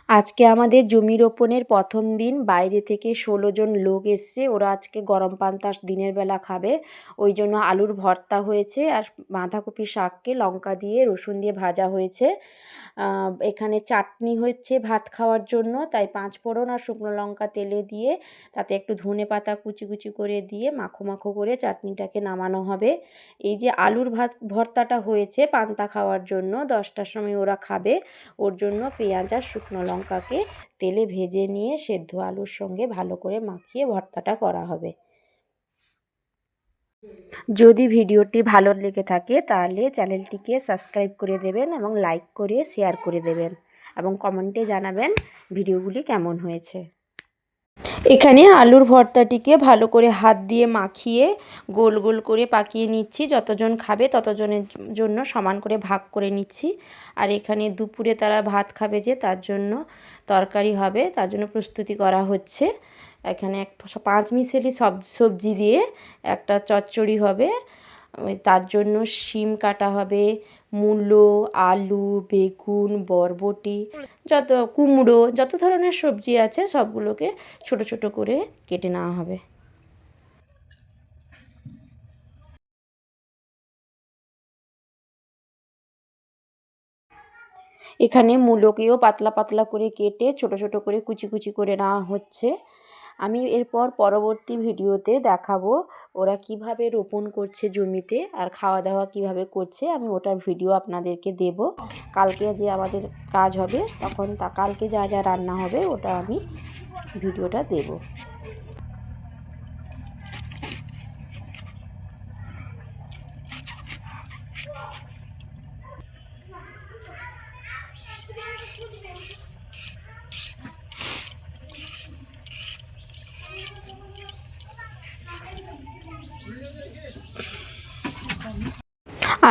আজকে আমাদের জমি রোপণের প্রথম দিন। বাইরে থেকে 16 জন লোক এসছে। ওরা আজকে গরম পান্তা দিনের বেলা খাবে, ওই জন্য আলুর ভর্তা হয়েছে আর বাঁধাকপি শাককে লঙ্কা দিয়ে রসুন দিয়ে ভাজা হয়েছে। এখানে চাটনি হচ্ছে ভাত খাওয়ার জন্য, তাই 5 ফোড়ন আর শুকনো লঙ্কা তেলে দিয়ে তাতে একটু ধনে পাতা কুচি কুচি করে দিয়ে মাখো মাখো করে চাটনিটাকে নামানো হবে। এই যে আলুর ভর্তাটা হয়েছে পান্তা খাওয়ার জন্য, 10টার সময় ওরা খাবে, ওর জন্য পেঁয়াজ আর শুকনো লঙ্কাকে তেলে ভেজে নিয়ে সেদ্ধ আলুর সঙ্গে ভালো করে মাখিয়ে ভর্তাটা করা হবে। যদি ভিডিওটি ভালো লেগে থাকে তাহলে চ্যানেলটিকে সাবস্ক্রাইব করে দেবেন এবং লাইক করে শেয়ার করে দেবেন এবং কমেন্টে জানাবেন ভিডিওগুলি কেমন হয়েছে। এখানে আলুর ভর্তাটিকে ভালো করে হাত দিয়ে মাখিয়ে গোল গোল করে পাকিয়ে নিচ্ছি। যতজন খাবে ততজনের জন্য সমান করে ভাগ করে নিচ্ছি। আর এখানে দুপুরে তারা ভাত খাবে যে, তার জন্য তরকারি হবে, তার জন্য প্রস্তুতি করা হচ্ছে। এখানে 5 মিশালি সবজি দিয়ে একটা চচ্চড়ি হবে। তার জন্য শিম কাটা হবে, মূলো, আলু, বেগুন, বরবটি, কুমড়ো, যত ধরনের সবজি আছে সবগুলোকে ছোট ছোট করে কেটে নেওয়া হবে। এখানে মূলোকেও পাতলা পাতলা করে কেটে ছোট ছোট করে কুচি কুচি করে নেওয়া হচ্ছে। আমি এরপর পরবর্তী ভিডিওতে দেখাবো ওরা কিভাবে রোপণ করছে জমিতে আর খাওয়া দাওয়া কিভাবে করছে। আমি ওটার ভিডিও আপনাদেরকে দেব। কালকে যে আমাদের কাজ হবে তখন কালকে যা যা রান্না হবে ওটা আমি ভিডিওটা দেব।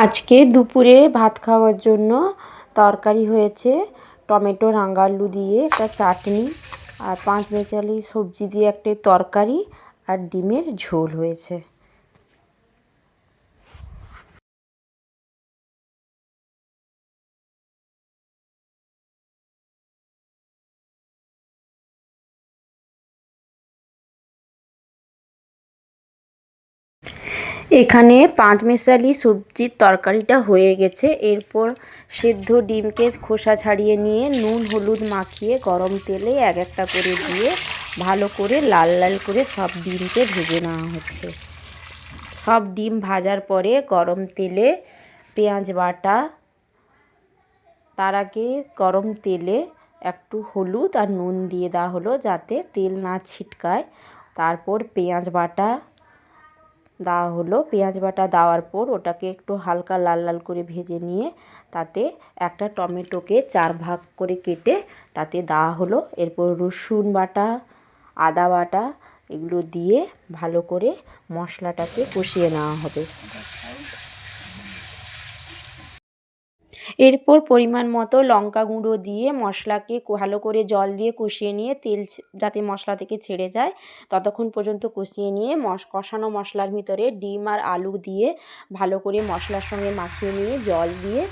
আজকে দুপুরে ভাত খাওয়ার জন্য তরকারি হয়েছে টমেটো রাঙা আলু দিয়ে একটা চাটনি, আর 5 মিশালি সবজি দিয়ে একটা তরকারি, আর ডিমের ঝোল হয়েছে। এখানে 5 মিশালি সবজির তরকারিটা হয়ে গেছে। এরপর সেদ্ধ ডিমকে খোসা ছাড়িয়ে নিয়ে নুন হলুদ মাখিয়ে গরম তেলে এক একটা করে দিয়ে ভালো করে লাল লাল করে সব ডিমকে ভেজে নেওয়া হচ্ছে। সব ডিম ভাজার পরে গরম তেলে পেঁয়াজ বাটা, তার আগে গরম তেলে একটু হলুদ আর নুন দিয়ে দেওয়া হলো যাতে তেল না ছিটকায়। তারপর পেঁয়াজ বাটা দেওয়া হলো। পেঁয়াজ বাটা দেওয়ার পর ওটাকে একটু হালকা লাল লাল করে ভেজে নিয়ে তাতে একটা টমেটোকে 4 ভাগ করে কেটে তাতে দেওয়া হলো। এরপর রসুন বাটা, আদা বাটা এগুলো দিয়ে ভালো করে মশলাটাকে কষিয়ে নেওয়া হবে। এরপর পরিমাণ মতো লঙ্কা গুঁড়ো দিয়ে মশলাকে ভালো করে জল দিয়ে কষিয়ে নিয়ে তেল যাতে মশলা থেকে ছেড়ে যায় ততক্ষণ পর্যন্ত কষিয়ে নিয়ে কষানো মশলার ভিতরে ডিম আর আলু দিয়ে ভালো করে মশলার সঙ্গে মাখিয়ে নিয়ে জল দিয়ে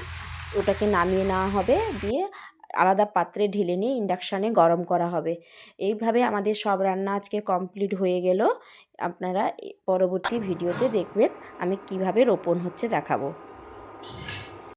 ওটাকে নামিয়ে নেওয়া হবে। দিয়ে আলাদা পাত্রে ঢেলে নিয়ে ইন্ডাকশানে গরম করা হবে। এইভাবে আমাদের সব রান্না আজকে কমপ্লিট হয়ে গেল। আপনারা পরবর্তী ভিডিওতে দেখবেন আমি কিভাবে রোপণ হচ্ছে দেখাবো।